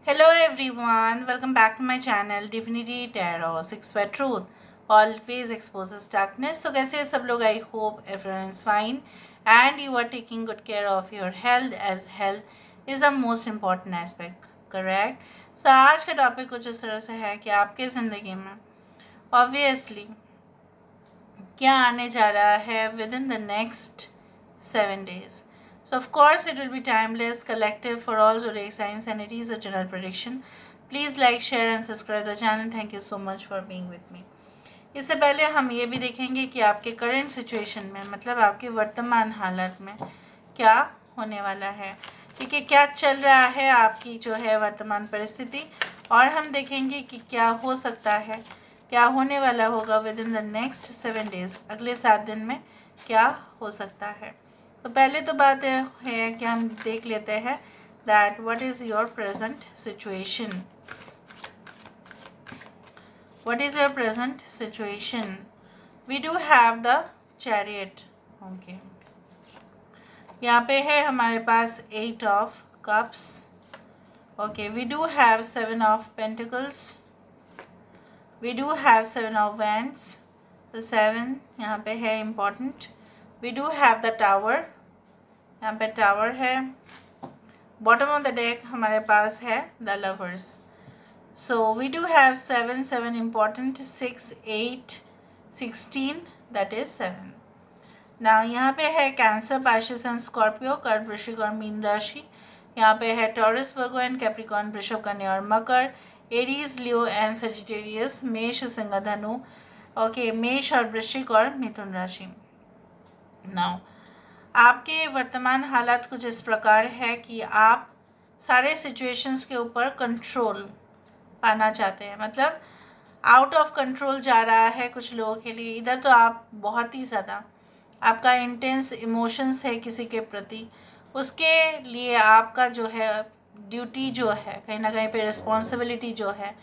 Hello everyone, welcome back to my channel Divinity Tarot 6 for Truth always exposes darkness. So कैसे हैं सब लोग? I hope everyone is fine and you are taking good care of your health as health is the most important aspect, correct? So आज का topic कुछ इस तरह से है कि आपके ज़िंदगी में obviously क्या आने जा रहा है within the next 7 days. So of course it will be timeless, collective for all zodiac signs and it is a general prediction. Please like, share and subscribe the channel. Thank you so much for being with me. इससे पहले हम ये भी देखेंगे कि आपके current situation में मतलब आपके वर्तमान हालत में क्या होने वाला है, ठीक है, क्या चल रहा है आपकी जो है वर्तमान परिस्थिति, और हम देखेंगे कि क्या हो सकता है, क्या होने वाला होगा with in the next 7 days, अगले 7 दिन में क्या हो सकता है। तो पहले तो बात है कि हम देख लेते हैं that what is your present situation. What is your present situation? We do have the chariot. Okay. यहाँ पे है हमारे पास 8 of cups. Okay. We do have 7 of pentacles. We do have 7 of wands. The 7 यहाँ पे है important. We do have the tower. यहाँ पे tower है. Bottom of the deck हमारे पास है the lovers. So we do have 7 important, 6 8 16, that is 7. Now यहाँ पे है कैंसर, पाइसेस एंड स्कॉर्पियो, कर्क, वृश्चिक और मीन राशि। यहाँ पे है टॉरस, वर्गो एंड कैप्रिकॉर्न, वृषभ, कन्या और मकर, एरीज, लियो एंड सजिटेरियस, मेष, सिंह, धनु, ओके, मेष और वृश्चिक और मिथुन राशि। नाउ आपके वर्तमान हालात कुछ इस प्रकार है कि आप सारे सिचुएशंस के ऊपर कंट्रोल पाना चाहते हैं, मतलब आउट ऑफ कंट्रोल जा रहा है कुछ लोगों के लिए। इधर तो आप बहुत ही ज़्यादा आपका इंटेंस इमोशंस है किसी के प्रति, उसके लिए आपका जो है ड्यूटी जो है कहीं ना कहीं पे रिस्पॉन्सिबिलिटी जो है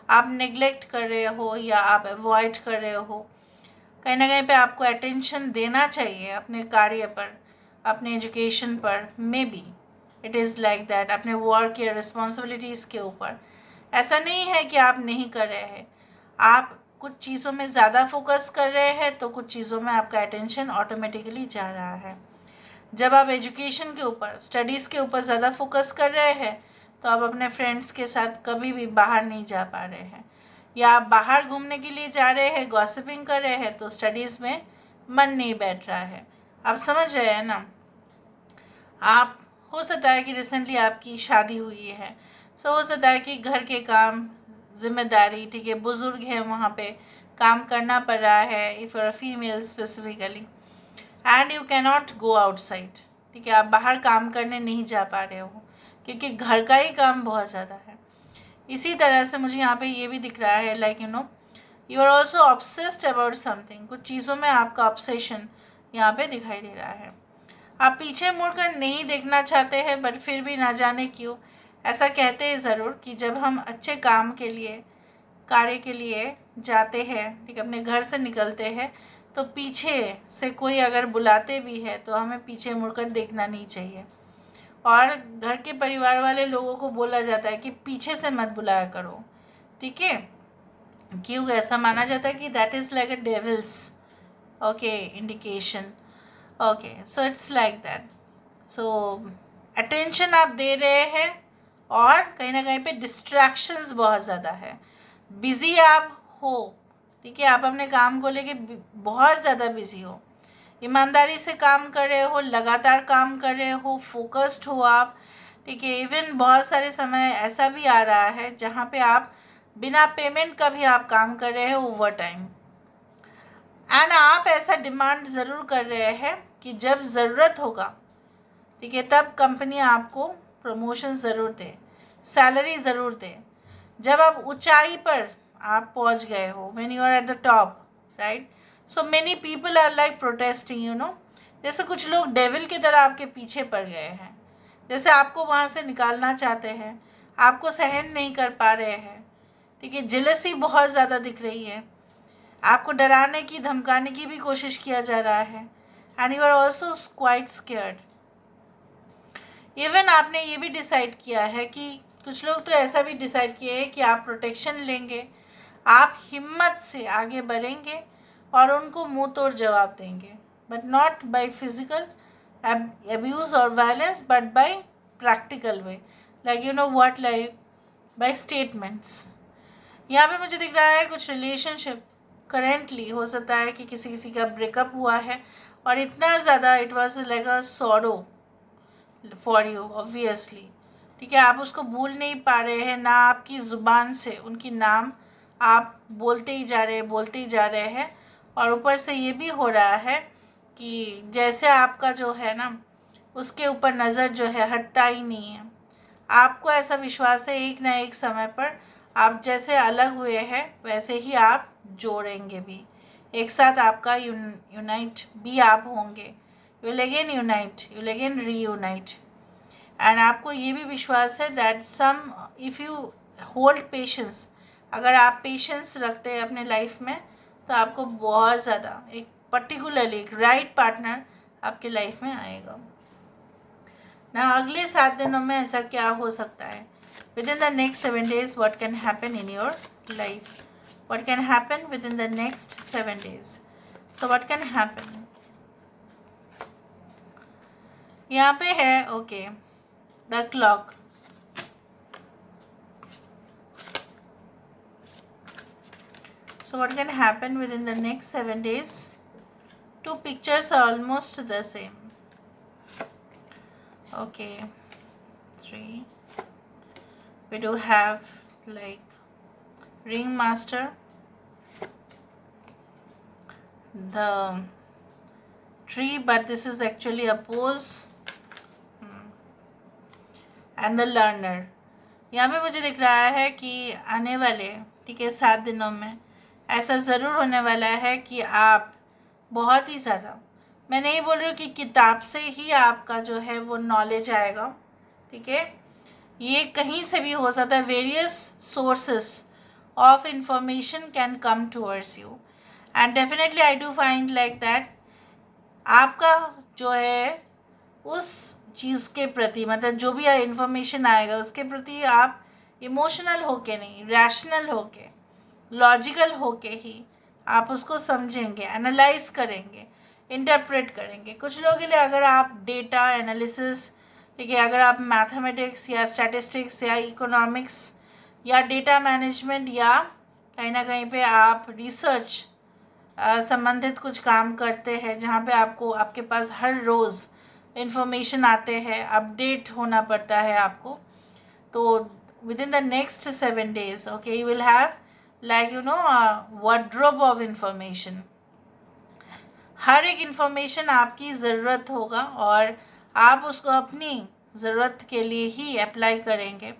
आप नेग्लेक्ट कर रहे हो या आप अवॉइड कर रहे हो। कहीं ना कहीं पे आपको अटेंशन देना चाहिए अपने कार्य पर, अपने एजुकेशन पर, may be it is like that, अपने वर्क या रिस्पॉन्सिबिलिटीज़ के ऊपर। ऐसा नहीं है कि आप नहीं कर रहे हैं, आप कुछ चीज़ों में ज़्यादा फोकस कर रहे हैं तो कुछ चीज़ों में आपका अटेंशन ऑटोमेटिकली जा रहा है। जब आप एजुकेशन के ऊपर, स्टडीज़ के ऊपर ज़्यादा फोकस कर रहे हैं तो आप अपने फ्रेंड्स के साथ कभी भी बाहर नहीं जा पा रहे हैं, या आप बाहर घूमने के लिए जा रहे हैं, गॉसिपिंग कर रहे हैं तो स्टडीज़ में मन नहीं बैठ रहा है। आप समझ रहे हैं ना? आप हो सकता है कि रिसेंटली आपकी शादी हुई है, सो हो सकता है कि घर के काम, जिम्मेदारी, ठीक है, बुज़ुर्ग है वहाँ पे काम करना पड़ रहा है, if you are female specifically, and you can not go outside, ठीक है, आप बाहर काम करने नहीं जा पा रहे हो क्योंकि घर का ही काम बहुत ज़्यादा है। इसी तरह से मुझे यहाँ पे ये भी दिख रहा है like you are also obsessed about something, कुछ चीज़ों में आपका ऑब्सेशन यहाँ पे दिखाई दे रहा है। आप पीछे मुड़कर नहीं देखना चाहते हैं बट फिर भी ना जाने क्यों ऐसा कहते हैं ज़रूर कि जब हम अच्छे काम के लिए, कार्य के लिए जाते हैं, ठीक, अपने घर से निकलते हैं तो पीछे से कोई अगर बुलाते भी है तो हमें पीछे मुड़कर देखना नहीं चाहिए, और घर के परिवार वाले लोगों को बोला जाता है कि पीछे से मत बुलाया करो, ठीक है, क्यों? ऐसा माना जाता है कि that is like a devils, okay, indication, okay, so it's like that. So attention आप दे रहे हैं और कहीं ना कहीं पे डिस्ट्रैक्शंस बहुत ज़्यादा है, बिज़ी आप हो, ठीक है, आप अपने काम को लेके बहुत ज़्यादा बिज़ी हो, ईमानदारी से काम कर रहे हो, लगातार काम कर रहे हो, फोकस्ड हो आप, ठीक है। इवन बहुत सारे समय ऐसा भी आ रहा है जहाँ पे आप बिना पेमेंट का भी आप काम कर रहे हो ओवर टाइम, एंड आप ऐसा डिमांड ज़रूर कर रहे हैं कि जब ज़रूरत होगा, ठीक है, तब कंपनी आपको प्रमोशन ज़रूर दे, सैलरी ज़रूर दे, जब आप ऊंचाई पर आप पहुंच गए हो, when you are at the top, right. So many people are like protesting, जैसे कुछ लोग डेविल की तरह आपके पीछे पड़ गए हैं, जैसे आपको वहाँ से निकालना चाहते हैं, आपको सहन नहीं कर पा रहे हैं, ठीक है, जेलसी बहुत ज़्यादा दिख रही है, आपको डराने की, धमकाने की भी कोशिश किया जा रहा है, and you are also quite scared. Even आपने ये भी डिसाइड किया है कि कुछ लोग तो ऐसा भी डिसाइड किए हैं कि आप प्रोटेक्शन लेंगे, आप हिम्मत से आगे बढ़ेंगे और उनको मुंह तोड़ जवाब देंगे, but not by physical abuse or violence, but by practical way, like you know what, like by statements. यहाँ पे मुझे दिख रहा है कुछ रिलेशनशिप करेंटली हो सकता है कि किसी किसी का ब्रेकअप हुआ है और इतना ज़्यादा it was like a sorrow for you obviously, ठीक है, आप उसको भूल नहीं पा रहे हैं, ना आपकी ज़ुबान से उनकी नाम आप बोलते ही जा रहे हैं, और ऊपर से ये भी हो रहा है कि जैसे आपका जो है ना उसके ऊपर नज़र जो है हटता ही नहीं है। आपको ऐसा विश्वास है एक ना एक समय पर आप जैसे अलग हुए हैं वैसे ही आप जोड़ेंगे भी, एक साथ आपका यूनाइट भी आप होंगे, you will again unite, you will again reunite. And आपको ये भी विश्वास है that some if you hold patience, अगर आप पेशेंस रखते हैं अपने लाइफ में तो आपको बहुत ज़्यादा एक पर्टिकुलरली एक राइट पार्टनर आपके लाइफ में आएगा ना। अगले 7 दिनों में ऐसा क्या हो सकता है? Within the next 7 days, what can happen in your life? What can happen within the next 7 days? So what can happen? यहाँ पे है okay, the clock. So what can happen within the next 7 days? Two pictures are almost the same. Okay, 3. We do have like ringmaster, the tree, but this is actually a pose, and the learner. यहाँ पे मुझे दिख रहा है कि आने वाले, ठीक है, 7 दिनों में ऐसा ज़रूर होने वाला है कि आप बहुत ही ज़्यादा, मैं नहीं बोल रही हूँ कि किताब से ही आपका जो है वो नॉलेज आएगा, ठीक है, ये कहीं से भी हो सकता है, various sources of information can come towards you, and definitely I do find like that आपका जो है उस चीज़ के प्रति, मतलब जो भी इंफॉर्मेशन आएगा उसके प्रति आप इमोशनल होके नहीं, रैशनल होके, लॉजिकल होके ही आप उसको समझेंगे, एनालाइज करेंगे, इंटरप्रेट करेंगे। कुछ लोगों के लिए अगर आप डेटा एनालिसिस, ठीक है, अगर आप मैथमेटिक्स या स्टैटिस्टिक्स या इकोनॉमिक्स या डेटा मैनेजमेंट या कहीं ना कहीं पे आप रिसर्च संबंधित कुछ काम करते हैं जहाँ पे आपको आपके पास हर रोज़ इंफॉर्मेशन आते हैं, अपडेट होना पड़ता है आपको, तो within the next 7 days, okay, you will have like you know a wardrobe of information. हर एक इंफॉर्मेशन आपकी ज़रूरत होगा और आप उसको अपनी ज़रूरत के लिए ही अप्लाई करेंगे,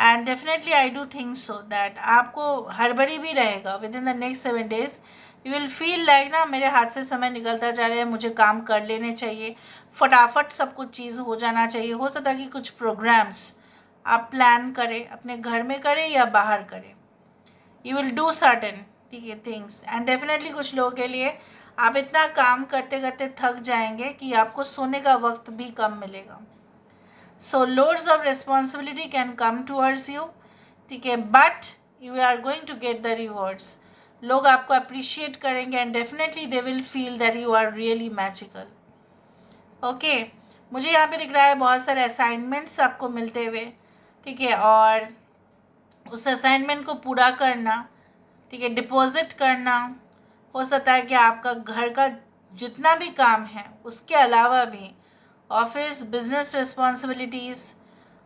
and definitely I do think so that आपको हड़बड़ी भी रहेगा with in the next 7 days। You will feel like ना मेरे हाथ से समय निकलता जा रहा है, मुझे काम कर लेने चाहिए, फटाफट सब कुछ चीज़ हो जाना चाहिए। हो सकता है कि कुछ प्रोग्राम्स आप प्लान करें, अपने घर में करें या बाहर करें, यू विल डू सर्टेन, ठीक है, थिंग्स, एंड डेफिनेटली कुछ लोगों के लिए आप इतना काम करते करते थक जाएंगे कि आपको सोने का वक्त भी कम मिलेगा। So loads of responsibility can come towards you, ठीक है, but you are going to get the rewards. लोग आपको अप्रिशिएट करेंगे and definitely they will feel that you are really magical. Okay, मुझे यहाँ पे दिख रहा है बहुत सारे असाइनमेंट्स आपको मिलते हुए, ठीक है, और उस असाइनमेंट को पूरा करना, ठीक है, डिपॉजिट करना। हो सकता है कि आपका घर का जितना भी काम है उसके अलावा भी office business responsibilities,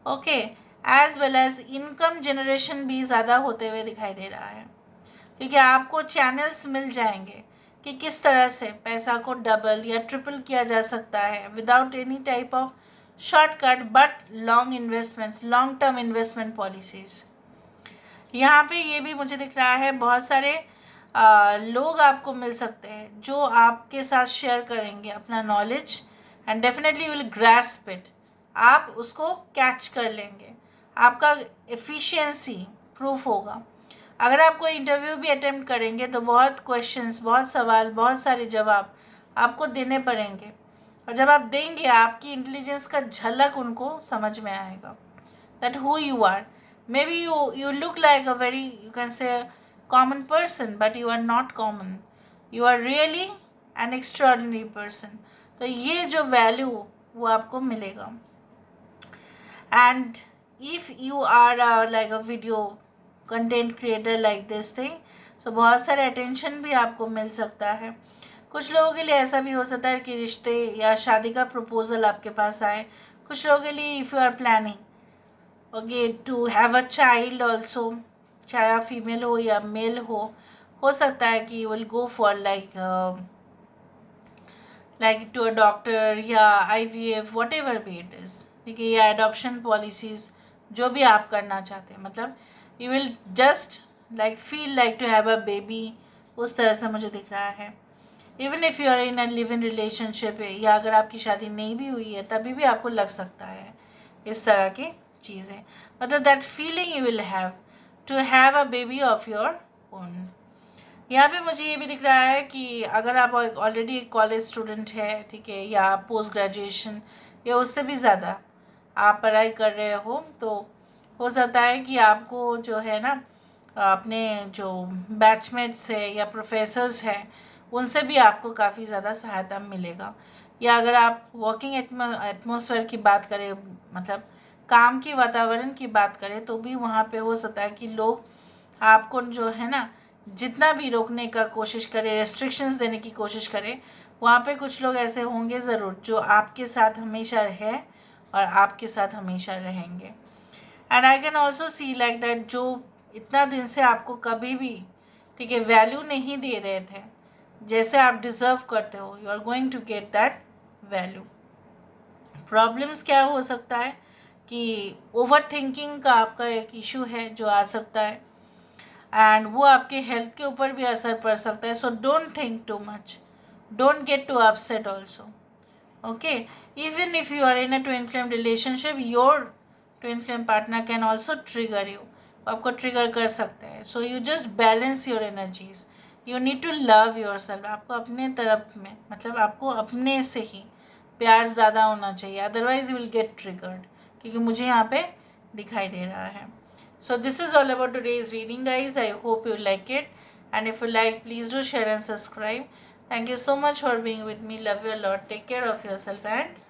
okay, as well as income generation भी ज़्यादा होते हुए दिखाई दे रहा है, क्योंकि आपको चैनल्स मिल जाएंगे कि किस तरह से पैसा को डबल या ट्रिपल किया जा सकता है without any type of shortcut but long investments, long term investment policies. यहाँ पे ये भी मुझे दिख रहा है बहुत सारे लोग आपको मिल सकते हैं जो आपके साथ शेयर करेंगे अपना knowledge, and definitely will grasp it, आप उसको कैच कर लेंगे, आपका एफिशिएंसी प्रूफ होगा। अगर आप कोई इंटरव्यू भी अटेम्प्ट करेंगे तो बहुत क्वेश्चंस, बहुत सवाल, बहुत सारे जवाब आपको देने पड़ेंगे, और जब आप देंगे आपकी इंटेलिजेंस का झलक उनको समझ में आएगा। that who you are. Maybe you look like a very, you can say, common person, but you are not common. You are really an extraordinary person. तो ये जो वैल्यू वो आपको मिलेगा. And if you are like a video content creator like this thing, so बहुत सारे attention भी आपको मिल सकता है. कुछ लोगों के लिए ऐसा भी हो सकता है कि रिश्ते या शादी का प्रपोजल आपके पास आए. कुछ लोगों के लिए if you are planning okay to have a child also, चाहे आप फीमेल हो या मेल हो सकता है कि you will go for like to a doctor या IVF, whatever be it is. ठीक है, या एडॉप्शन पॉलिसीज़, जो भी आप करना चाहते हैं, मतलब you will just like feel like to have a baby. उस तरह से मुझे दिख रहा है. Even if you are in a live in relationship, या अगर आपकी शादी नहीं भी हुई है तभी भी आपको लग सकता है इस तरह की चीज़ें. मतलब that feeling you will have to have a baby of your own. यहाँ पे मुझे ये भी दिख रहा है कि अगर आप ऑलरेडी कॉलेज स्टूडेंट है, ठीक है, या पोस्ट ग्रेजुएशन या उससे भी ज़्यादा आप पढ़ाई कर रहे हो, तो हो सकता है कि आपको जो है ना अपने जो बैचमेट्स है या प्रोफेसर्स हैं उनसे भी आपको काफ़ी ज़्यादा सहायता मिलेगा. या अगर आप वर्किंग एटमॉस्फेयर की बात करें, मतलब काम के वातावरण की बात करें, तो भी वहाँ पे हो सकता है कि लोग आपको जो है ना जितना भी रोकने का कोशिश करें, रेस्ट्रिक्शंस देने की कोशिश करें, वहाँ पे कुछ लोग ऐसे होंगे ज़रूर जो आपके साथ हमेशा है और आपके साथ हमेशा रहेंगे. And I can also see like that जो इतना दिन से आपको कभी भी, ठीक है, वैल्यू नहीं दे रहे थे जैसे आप डिज़र्व करते हो, you are going to get that value. Problems क्या हो सकता है कि ओवर थिंकिंग का आपका एक इशू है जो आ सकता है, एंड वो आपके हेल्थ के ऊपर भी असर पड़ सकता है. So don't think too much, don't get too upset also. Okay, even if you are in a twin flame relationship, your twin flame partner can also trigger you, आपको ट्रिगर कर सकते हैं. So you just balance your energies. You need to love yourself. आपको अपने तरफ में, मतलब आपको अपने से ही प्यार ज़्यादा होना चाहिए, otherwise you will get triggered, क्योंकि मुझे यहाँ पे दिखाई दे रहा है. So this is all about today's reading, guys. I hope you like it, and if you like, please do share and subscribe. Thank you so much for being with me. Love you a lot. Take care of yourself and